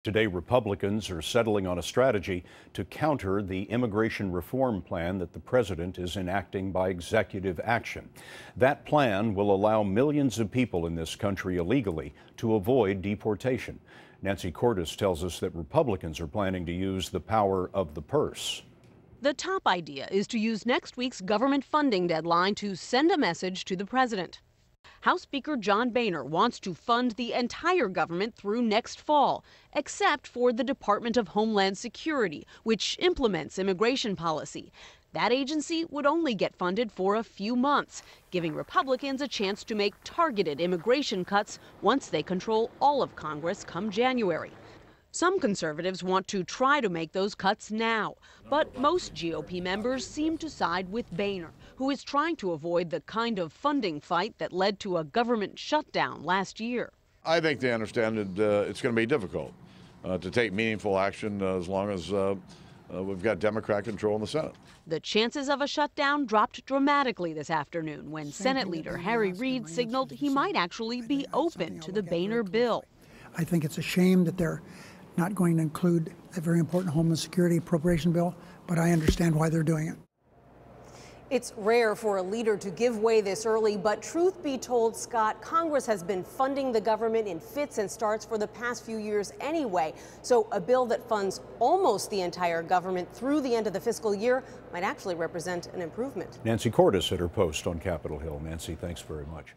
Today, Republicans are settling on a strategy to counter the immigration reform plan that the president is enacting by executive action. That plan will allow millions of people in this country illegally to avoid deportation. Nancy Cordes tells us that Republicans are planning to use the power of the purse. The top idea is to use next week's government funding deadline to send a message to the president. House Speaker John Boehner wants to fund the entire government through next fall, except for the Department of Homeland Security, which implements immigration policy. That agency would only get funded for a few months, giving Republicans a chance to make targeted immigration cuts once they control all of Congress come January. Some conservatives want to try to make those cuts now, but most GOP members seem to side with Boehner, who is trying to avoid the kind of funding fight that led to a government shutdown last year. I think they understand that it's going to be difficult to take meaningful action as long as we've got Democrat control in the Senate. The chances of a shutdown dropped dramatically this afternoon when Senate Leader Harry Reid signaled he might actually be open to the Boehner bill. I think it's a shame that they're not going to include a very important Homeland Security appropriation bill, but I understand why they're doing it. It's rare for a leader to give way this early, but truth be told, Scott, Congress has been funding the government in fits and starts for the past few years anyway. So a bill that funds almost the entire government through the end of the fiscal year might actually represent an improvement. Nancy Cordes at her post on Capitol Hill. Nancy, thanks very much.